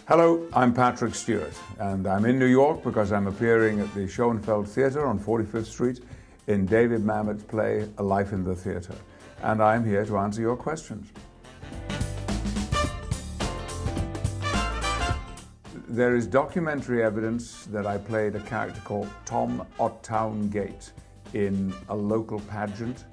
Hello, I'm Patrick Stewart, and I'm in New York because I'm appearing at the Schoenfeld Theatre on 45th Street in David Mamet's play, A Life in the Theatre. And I'm here to answer your questions. There is documentary evidence that I played a character called Tom Ottown Gate in a local pageant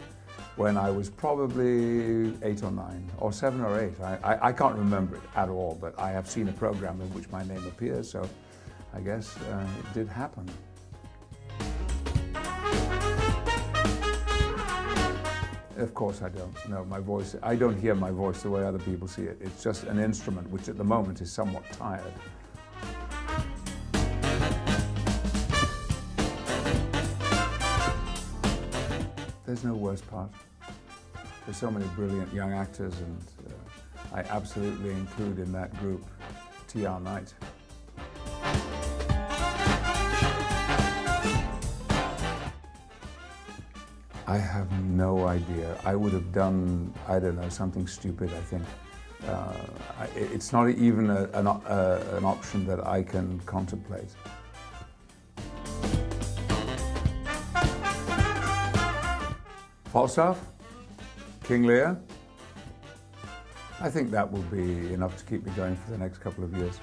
when I was probably 8 or 9, or 7 or 8. I can't remember it at all, but I have seen a program in which my name appears, so I guess it did happen. Of course I don't know my voice. I don't hear my voice the way other people see it. It's just an instrument which at the moment is somewhat tired. There's no worst part. There's so many brilliant young actors, and I absolutely include in that group T.R. Knight. I have no idea. I would have done, I don't know, something stupid, I think. It's not even an option that I can contemplate. Falstaff, King Lear. I think that will be enough to keep me going for the next couple of years.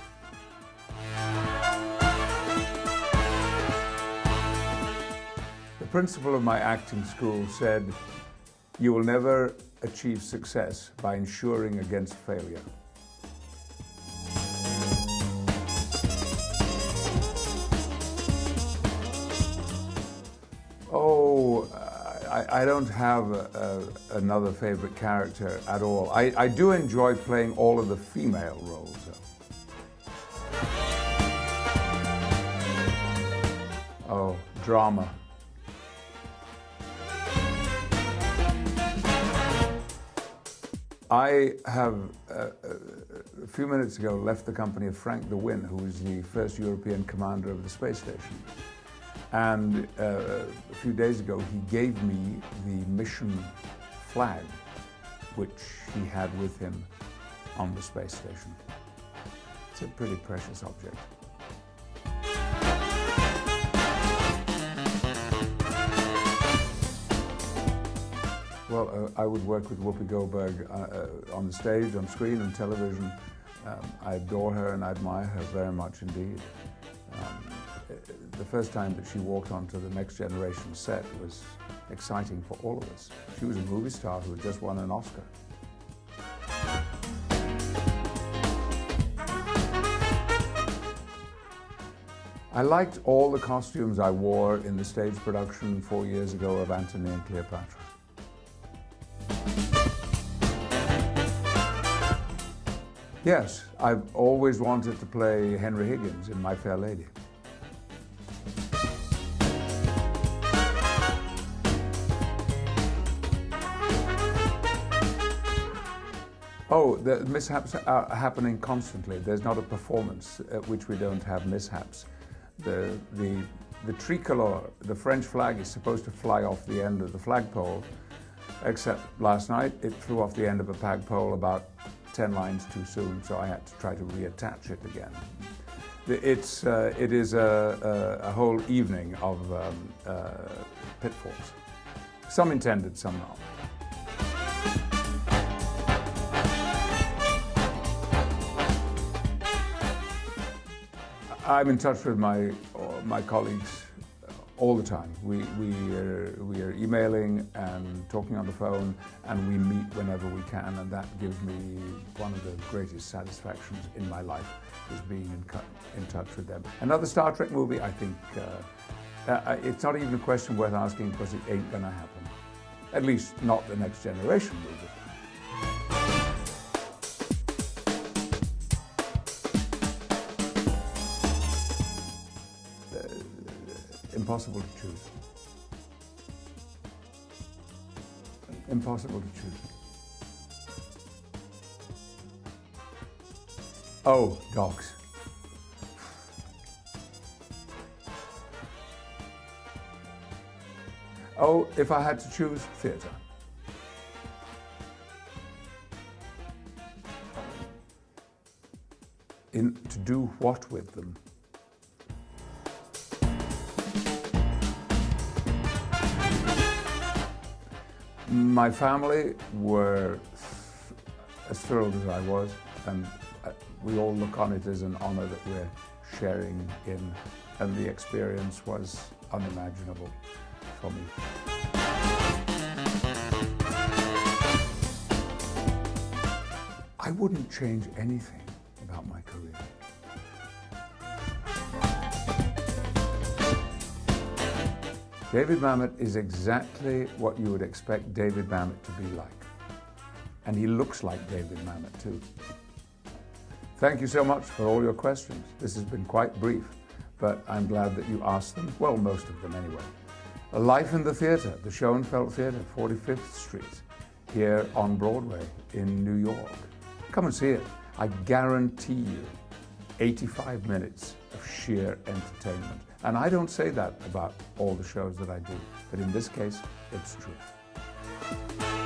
The principal of my acting school said, "You will never achieve success by ensuring against failure." Oh, I don't have another favorite character at all. I do enjoy playing all of the female roles, though. Oh, drama. I have, a few minutes ago, left the company of Frank de Winne, who was the first European commander of the space station. And a few days ago, he gave me the mission flag, which he had with him on the space station. It's a pretty precious object. Well, I would work with Whoopi Goldberg on the stage, on screen, and television. I adore her and I admire her very much indeed. The first time that she walked onto the Next Generation set was exciting for all of us. She was a movie star who had just won an Oscar. I liked all the costumes I wore in the stage production 4 years ago of Antony and Cleopatra. Yes, I've always wanted to play Henry Higgins in My Fair Lady. Oh, the mishaps are happening constantly. There's not a performance at which we don't have mishaps. The tricolor, the French flag, is supposed to fly off the end of the flagpole, except last night it flew off the end of a flagpole about 10 lines too soon, so I had to try to reattach it again. It is a whole evening of pitfalls. Some intended, some not. I'm in touch with my colleagues all the time. We are emailing and talking on the phone, and we meet whenever we can, and that gives me one of the greatest satisfactions in my life, is being in touch with them. Another Star Trek movie, I think, it's not even a question worth asking because it ain't gonna happen. At least not the Next Generation movie. Impossible to choose. Impossible to choose. Oh, dogs. Oh, if I had to choose, theatre. to do what with them? My family were as thrilled as I was, and we all look on it as an honor that we're sharing in, and the experience was unimaginable for me. I wouldn't change anything about my career. David Mamet is exactly what you would expect David Mamet to be like. And he looks like David Mamet too. Thank you so much for all your questions. This has been quite brief, but I'm glad that you asked them. Well, most of them anyway. A Life in the Theatre, the Schoenfeld Theatre, 45th Street, here on Broadway in New York. Come and see it. I guarantee you 85 minutes of sheer entertainment. And I don't say that about all the shows that I do, but in this case, it's true.